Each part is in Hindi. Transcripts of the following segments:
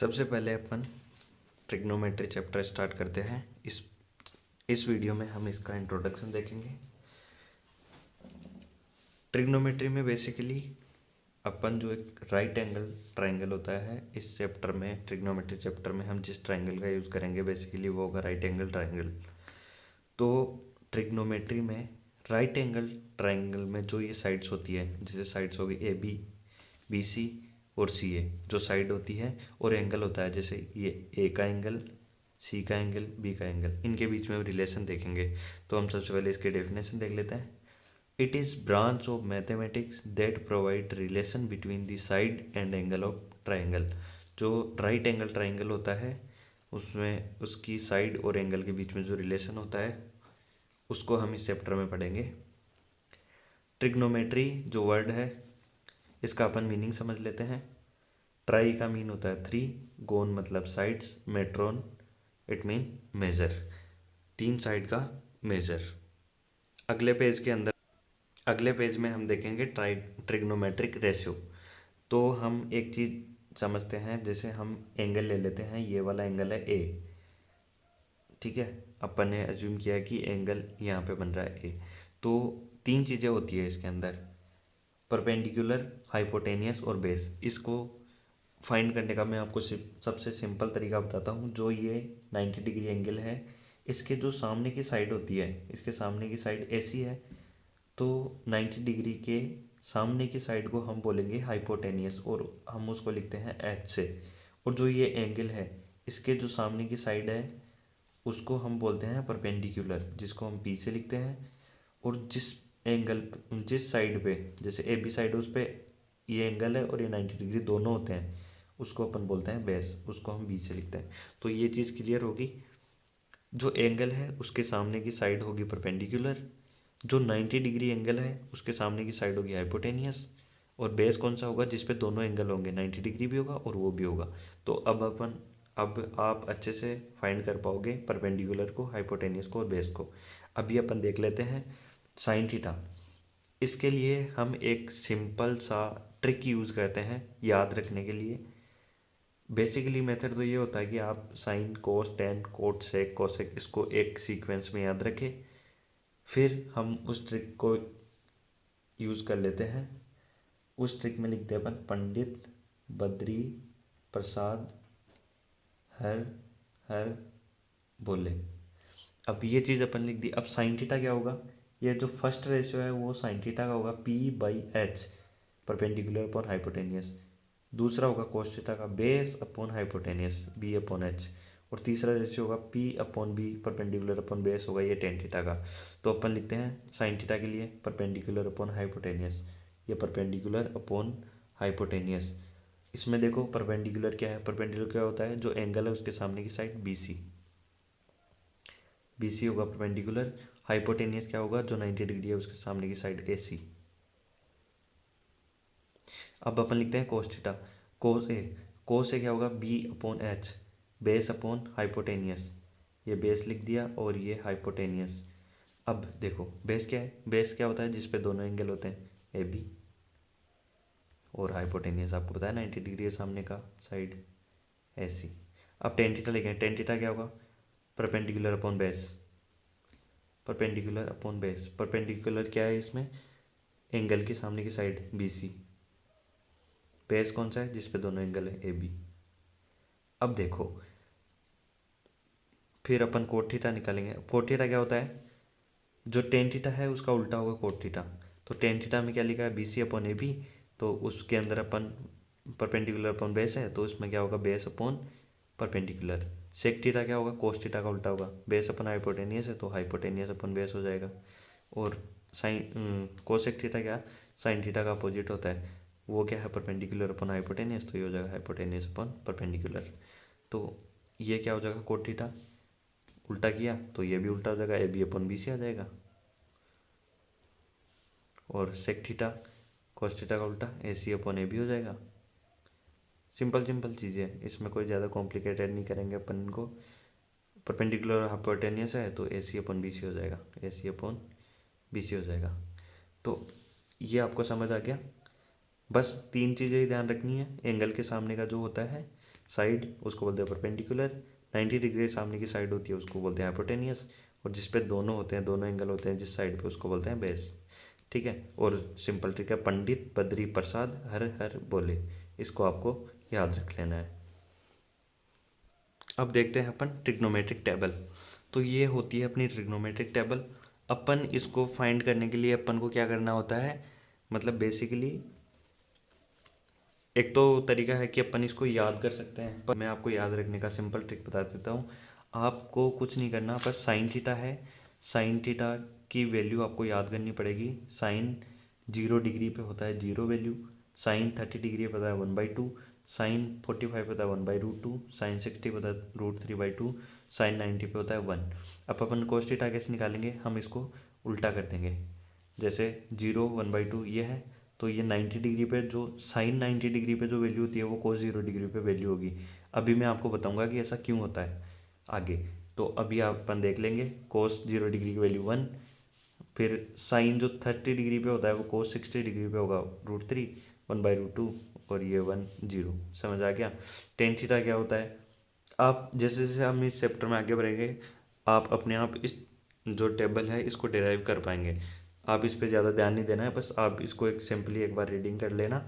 सबसे पहले अपन ट्रिग्नोमेट्री चैप्टर स्टार्ट करते हैं। इस वीडियो में हम इसका इंट्रोडक्शन देखेंगे। ट्रिग्नोमेट्री में बेसिकली अपन जो एक राइट एंगल ट्रायंगल होता है, इस चैप्टर में ट्रिग्नोमेट्री चैप्टर में हम जिस ट्रायंगल का यूज़ करेंगे बेसिकली वो होगा राइट एंगल ट्रायंगल। तो ट्रिग्नोमेट्री में राइट एंगल ट्रायंगल में जो ये साइड्स होती है, जैसे साइड्स होगी ए बी, बी सी और सी ए, जो साइड होती है, और एंगल होता है जैसे ये ए का एंगल, सी का एंगल, बी का एंगल, इनके बीच में रिलेशन देखेंगे। तो हम सबसे पहले इसकी डेफिनेशन देख लेते हैं। It is branch of mathematics that provide relation between the side and angle of triangle. जो राइट एंगल ट्राइंगल होता है उसमें उसकी साइड और एंगल के बीच में जो रिलेशन होता है उसको हम इस चैप्टर में पढ़ेंगे। ट्रिग्नोमेट्री जो वर्ड है इसका अपन मीनिंग समझ लेते हैं। ट्राई का मीन होता है 3, गोन मतलब sides, metron it mean measure, 3 side का मेजर। अगले पेज में हम देखेंगे ट्रिग्नोमेट्रिक रेशियो। तो हम एक चीज़ समझते हैं, जैसे हम एंगल ले लेते हैं, ये वाला एंगल है ए, ठीक है। अपन ने अज्यूम किया कि एंगल यहाँ पे बन रहा है ए। तो 3 चीज़ें होती है इसके अंदर, परपेंडिकुलर, हाइपोटेनियस और बेस। इसको फाइंड करने का मैं आपको सबसे सिंपल तरीका बताता हूँ। जो ये 90 डिग्री एंगल है, इसके जो सामने की साइड होती है, इसके सामने की साइड ऐसी है, तो 90 डिग्री के सामने की साइड को हम बोलेंगे हाइपोटेनियस और हम उसको लिखते हैं एच से। और जो ये एंगल है, इसके जो सामने की साइड है उसको हम बोलते हैं परपेंडिकुलर, जिसको हम पी से लिखते हैं। और जिस साइड पे, जैसे ए बी साइड, उस पे ये एंगल है और ये 90 डिग्री दोनों होते हैं, उसको अपन बोलते हैं बेस, उसको हम बी से लिखते हैं। तो ये चीज़ क्लियर होगी। जो एंगल है उसके सामने की साइड होगी परपेंडिकुलर, जो 90 डिग्री एंगल है उसके सामने की साइड होगी हाइपोटेनियस, और बेस कौन सा होगा जिस पे दोनों एंगल होंगे, 90 डिग्री भी होगा और वो भी होगा। तो अब आप अच्छे से फाइंड कर पाओगे परपेंडिकुलर को, हाइपोटेनियस को और बेस को। अभी अपन देख लेते हैं साइन थीटा। इसके लिए हम एक सिंपल सा ट्रिक यूज़ करते हैं याद रखने के लिए। बेसिकली मेथड तो ये होता है कि आप साइन, कोस, टेन, कोट, सेक, कोसेक इसको एक सीक्वेंस में याद रखें। फिर हम उस ट्रिक को यूज़ कर लेते हैं। उस ट्रिक में लिखते हैं अपन पंडित बद्री प्रसाद हर हर बोले। अब ये चीज़ अपन लिख दी। अब साइन थीटा क्या होगा, ये जो फर्स्ट रेशियो है वो साइन थीटा का होगा P/H, परपेंडिकुलर अपॉन हाइपोटेनियस। दूसरा होगा कोस थीटा का बेस अपॉन हाइपोटेनियस B/H। और तीसरा रेशियो होगा P/B, परपेंडिकुलर अपॉन बेस होगा ये टेन थीटा का। तो अपन लिखते हैं साइन थीटा के लिए परपेंडिकुलर अपॉन हाइपोटेनियस, ये परपेंडिकुलर अपॉन हाइपोटेनियस। इसमें देखो परपेंडिकुलर क्या है, परपेंडिकुलर क्या होता है, जो एंगल है उसके सामने की साइड BC होगा परपेंडिकुलर। हाइपोटेनियस क्या होगा, जो 90 डिग्री है उसके सामने की साइड AC। अब अपन लिखते हैं कोस थीटा। कोस ए क्या होगा B/H, बेस अपॉन हाइपोटेनियस। ये बेस लिख दिया और ये हाइपोटेनियस। अब देखो बेस क्या है, बेस क्या होता है जिस पे दोनों एंगल होते हैं AB, और हाइपोटेनियस आपको पता है 90 डिग्री है सामने का साइड AC। अब टेन थीटा लिखें। टेन थीटा क्या होगा, perpendicular upon base, perpendicular upon base. Perpendicular क्या है इसमें, एंगल के सामने की साइड BC, बेस कौन सा है जिस पे दोनों एंगल है AB। अब देखो फिर अपन कोट थीटा निकालेंगे। कोट थीटा क्या होता है, जो टेन थीटा है उसका उल्टा होगा कोट थीटा। तो टेन थीटा में क्या लिखा है BC/AB, तो उसके अंदर अपन परपेंडिकुलर अपॉन बेस है, तो उसमें क्या होगा base upon perpendicular. Sec theta क्या होगा, कोस थीटा का उल्टा होगा, बेस अपन हाइपोटेनियस है तो हाइपोटेनियस अपन बेस हो जाएगा। और साइन कोसेक थीटा क्या, साइन थीटा का अपोजिट होता है, वो क्या है परपेंडिकुलर अपन हाइपोटेनियस, तो ये हो जाएगा हाइपोटेनियस अपन परपेंडिकुलर। तो ये क्या हो जाएगा कोट थीटा, उल्टा किया तो ये भी उल्टा हो जाएगा, AB/BC आ जाएगा। और सेक थीटा कोस थीटा का उल्टा AC/AB हो जाएगा। सिंपल चीज़ें हैं, इसमें कोई ज़्यादा कॉम्प्लिकेटेड नहीं करेंगे अपन इनको। परपेंडिकुलर और हाइपोटेनियस है तो AC/BC हो जाएगा, AC/BC हो जाएगा। तो ये आपको समझ आ गया। बस 3 चीज़ें ही ध्यान रखनी है, एंगल के सामने का जो होता है साइड उसको बोलते हैं परपेंडिकुलर, 90 डिग्री सामने की साइड होती है उसको बोलते हैं हाइपोटेनियस, और जिस पे दोनों होते हैं, दोनों एंगल होते हैं जिस साइड पे, उसको बोलते हैं बेस। ठीक है, और सिंपल ट्रिक है, पंडित बद्री प्रसाद हर हर बोले, इसको आपको याद रख लेना है। अब देखते हैं अपन ट्रिग्नोमेट्रिक टेबल। तो ये होती है अपनी ट्रिग्नोमेट्रिक टेबल। अपन इसको फाइंड करने के लिए अपन को क्या करना होता है, मतलब बेसिकली एक तो तरीका है कि अपन इसको याद कर सकते हैं, पर मैं आपको याद रखने का सिंपल ट्रिक बता देता हूँ। आपको कुछ नहीं करना, बस साइन थीटा है, साइन थीटा की वैल्यू आपको याद करनी पड़ेगी। साइन 0 डिग्री पे होता है 0 वैल्यू, साइन 30 डिग्री पे होता है 1/2, साइन 45 होता है 1/√2, साइन 60 होता है √3/2, साइन 90 पे होता है 1। अब अपन कोस थीटा कैसे निकालेंगे, हम इसको उल्टा कर देंगे। जैसे 0 1/2 ये है, तो ये 90 डिग्री पे जो साइन 90 डिग्री पे जो वैल्यू होती है वो कोस 0 डिग्री पे वैल्यू होगी। अभी मैं आपको बताऊंगा कि ऐसा क्यों होता है आगे। तो अभी अपन देख लेंगे, कोस 0 डिग्री की वैल्यू 1, फिर साइन जो 30 डिग्री पे होता है वो कोस 60 डिग्री पे होगा √3 1/√2, और ये 1 0। समझ आ गया। टेन थीटा क्या होता है, आप जैसे जैसे हम इस चैप्टर में आगे बढ़ेंगे आप अपने आप इस जो टेबल है इसको डिराइव कर पाएंगे। आप इस पे ज़्यादा ध्यान नहीं देना है, बस आप इसको एक सिंपली एक बार रीडिंग कर लेना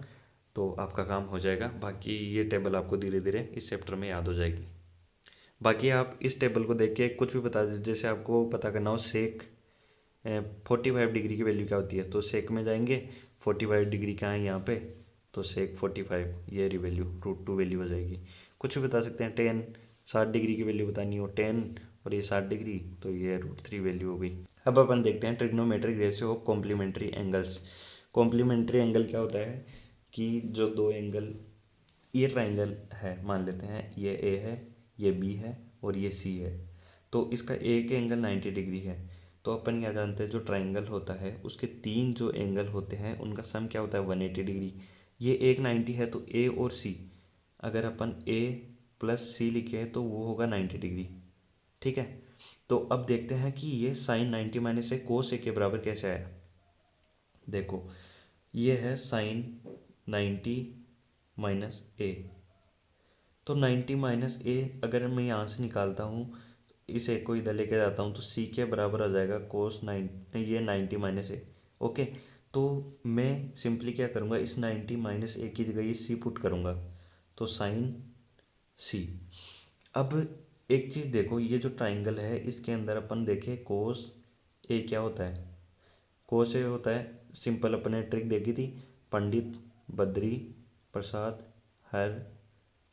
तो आपका काम हो जाएगा। बाकी ये टेबल आपको धीरे धीरे इस चैप्टर में याद हो जाएगी। बाकी आप इस टेबल को देख के कुछ भी बता दीजिए, जैसे आपको पता करना हो सेक 45 डिग्री की वैल्यू क्या होती है, तो सेक में जाएंगे, 45 डिग्री क्या है यहाँ पे, तो सेक 45 ये रही वैल्यू, √2 वैल्यू हो जाएगी। कुछ भी बता सकते हैं, 10 60 डिग्री की वैल्यू बतानी हो 10 और ये 60 डिग्री, तो ये √3 वैल्यू हो गई। अब अपन देखते हैं trigonometric ratio of complementary angles. Complementary angle क्या होता है कि जो दो एंगल, ये ट्राइंगल है मान लेते हैं, ये ए है, ये बी है और ये सी है, तो इसका एक एंगल 90 डिग्री है। तो अपन क्या जानते हैं, जो ट्राइंगल होता है उसके तीन जो एंगल होते हैं उनका सम क्या होता है 180 डिग्री। ये एक 90 है तो ए और सी, अगर अपन ए प्लस सी लिखे तो वो होगा 90 डिग्री। ठीक है, तो अब देखते हैं कि ये साइन 90 माइनस ए कोस ए के बराबर कैसे आया। देखो ये है साइन 90 माइनस ए, तो 90 माइनस ए अगर मैं यहाँ से निकालता हूँ, इस ए को इधर लेके जाता हूँ, तो सी के बराबर आ जाएगा कोस 9, ये 90 माइनस ए। ओके, तो मैं सिंपली क्या करूँगा, इस 90 माइनस ए की जगह ये सी पुट करूँगा, तो साइन सी। अब एक चीज़ देखो, ये जो ट्राइंगल है इसके अंदर अपन देखें कोस ए क्या होता है, कोस ए होता है, सिंपल अपने ट्रिक देखी थी, पंडित बद्री प्रसाद हर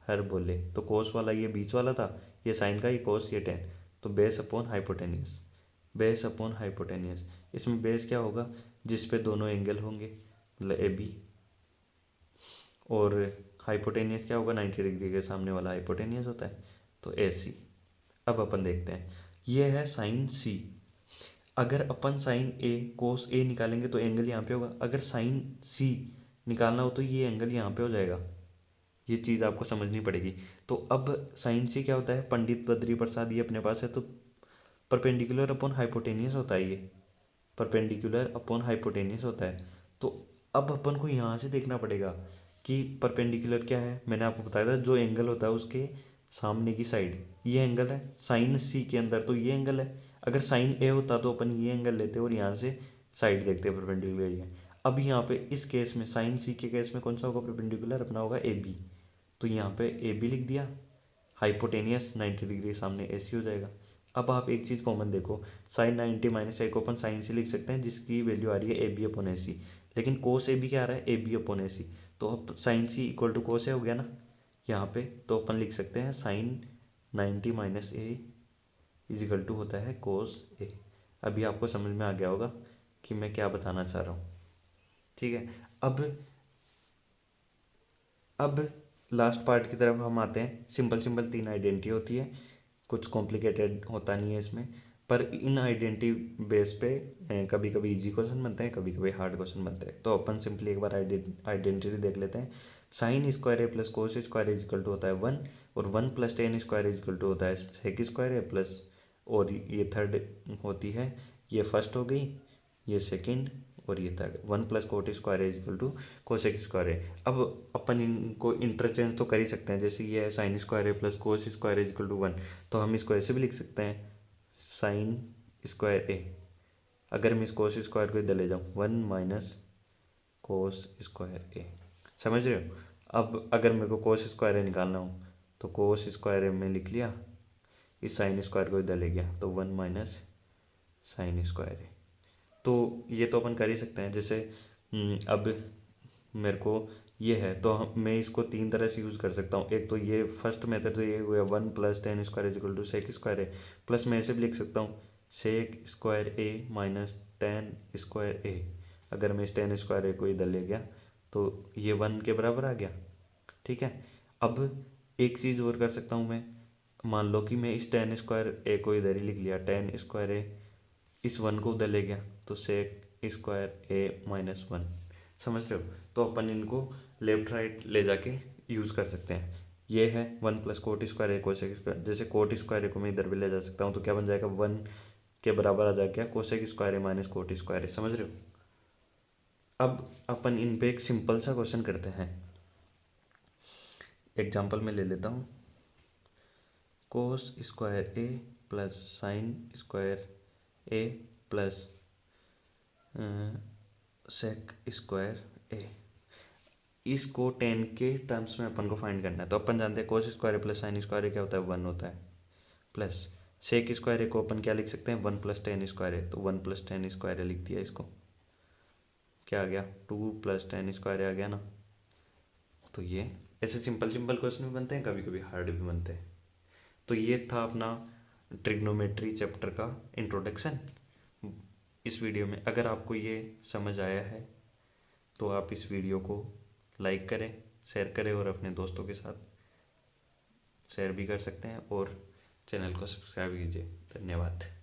हर बोले, तो कोस वाला ये बीच वाला था, ये साइन का, ये कोस, ये टेन, तो base upon hypotenuse, base upon hypotenuse. इसमें बेस क्या होगा, जिस पे दोनों एंगल होंगे, मतलब ए बी, और हाइपोटेनियस क्या होगा, 90 डिग्री के सामने वाला हाइपोटेनियस होता है, तो ए सी। अब अपन देखते हैं, ये है साइन सी। अगर अपन साइन ए कोस ए निकालेंगे तो एंगल यहाँ पे होगा, अगर साइन सी निकालना हो तो ये एंगल यहाँ पे हो जाएगा। ये चीज़ आपको समझनी पड़ेगी। तो अब साइन सी क्या होता है, पंडित बद्री प्रसाद ये अपने पास है, तो परपेंडिकुलर अपॉन हाइपोटेनियस होता है, ये परपेंडिकुलर अपॉन हाइपोटेनियस होता है। तो अब अपन को यहाँ से देखना पड़ेगा कि परपेंडिकुलर क्या है, मैंने आपको बताया था जो एंगल होता है उसके सामने की साइड, ये एंगल है साइन सी के अंदर, तो ये एंगल है। अगर साइन ए होता तो अपन ये एंगल लेते और यहाँ से साइड देखते परपेंडिकुलर ये। अब यहाँ पे इस केस में साइन सी के केस में कौन सा होगा परपेंडिकुलर, अपना होगा ए बी, तो यहाँ पे ए बी लिख दिया, हाइपोटेनियस 90 डिग्री सामने ए सी हो जाएगा। अब आप एक चीज़ कॉमन देखो, साइन 90 माइनस ए को अपन साइन सी लिख सकते हैं जिसकी वैल्यू आ रही है ए बी अपॉन ए सी, लेकिन कोस ए बी क्या आ रहा है, ए बी अपॉन ए सी, तो अब साइन सी इक्वल टू कोस ए हो गया ना यहाँ पे, तो अपन लिख सकते हैं sine 90 minus A is equal to होता है कोस ए। अभी आपको समझ में आ गया होगा कि मैं क्या बताना चाह रहा हूँ। ठीक है, अब लास्ट पार्ट की तरफ हम आते हैं। सिंपल सिंपल तीन आइडेंटिटी होती है, कुछ कॉम्प्लिकेटेड होता नहीं है इसमें, पर इन आइडेंटिटी बेस पे कभी कभी इजी क्वेश्चन बनते हैं, कभी कभी हार्ड क्वेश्चन बनते हैं। तो अपन सिंपली एक बार आइडेंटिटी देख लेते हैं। Sine square A plus cos square is equal to होता है 1, और 1 plus tan square is equal to होता है सेक स्क्वायर ए प्लस, और ये थर्ड होती है, ये फर्स्ट हो गई, ये सेकंड और ये third. 1 + cot square is equal to cosec square है। अब अपन इनको इंटरचेंज तो कर ही सकते हैं, जैसे ये है साइन स्क्वायर है plus cos square is equal to 1, तो हम इसको ऐसे भी लिख सकते हैं साइन स्क्वायर ए। अगर मैं इस कोस स्क्वायर को इधर ले जाऊँ 1 माइनस कोस स्क्वायर ए, समझ रहे हो। अब अगर मेरे को कोस स्क्वायर ए निकालना हो तो कोस स्क्वायर ए में लिख लिया, इस साइन स्क्वायर को इधर ले गया तो 1 माइनस साइन स्क्वायर ए। तो ये तो अपन कर ही सकते हैं। जैसे अब मेरे को ये है तो मैं इसको तीन तरह से यूज़ कर सकता हूँ। एक तो ये फर्स्ट मेथड तो ये हुआ 1 + tan square is equal to sec square A, plus मैं ऐसे भी लिख सकता हूँ sec square A minus tan square A. अगर मैं इस tan स्क्वायर ए को इधर ले गया तो ये 1 के बराबर आ गया, ठीक है। अब एक चीज़ और कर सकता हूँ मैं, मान लो कि मैं इस tan स्क्वायर ए को इधर ही लिख लिया, tan स्क्वायर ए इस 1 को उधर ले गया तो सेक स्क्वायर ए माइनस 1, समझ रहे हो। तो अपन इनको लेफ्ट राइट ले जाके यूज़ कर सकते हैं। ये है 1 + कोट स्क्वायर ए कोसेक स्क्वायर, जैसे कोट स्क्वायर ए को मैं इधर भी ले जा सकता हूँ तो क्या बन जाएगा 1 के बराबर आ जाएगा cosec square A minus cot square ए, समझ रहे हो। अब अपन इन पे एक सिंपल सा क्वेश्चन करते हैं। एग्जाम्पल में ले लेता हूँ cos square A plus sign square A plus sec square ए। इसको 10 के टर्म्स में अपन को फाइंड करना है। तो अपन जानते हैं cos square A plus sign square ए क्या होता है 1 होता है, प्लस सेक स्क्वायर ए को अपन क्या लिख सकते हैं 1 + tan स्क्वायर ए, तो 1 + tan स्क्वायर ए लिख दिया। इसको क्या आ गया 2 + tan स्क्वायर ए आ गया ना। तो ये ऐसे सिंपल सिंपल क्वेश्चन भी बनते हैं, कभी कभी हार्ड भी बनते हैं। तो ये था अपना ट्रिग्नोमेट्री चैप्टर का इंट्रोडक्शन। इस वीडियो में अगर आपको ये समझ आया है तो आप इस वीडियो को लाइक करें, शेयर करें और अपने दोस्तों के साथ शेयर भी कर सकते हैं और चैनल को सब्सक्राइब कीजिए। धन्यवाद।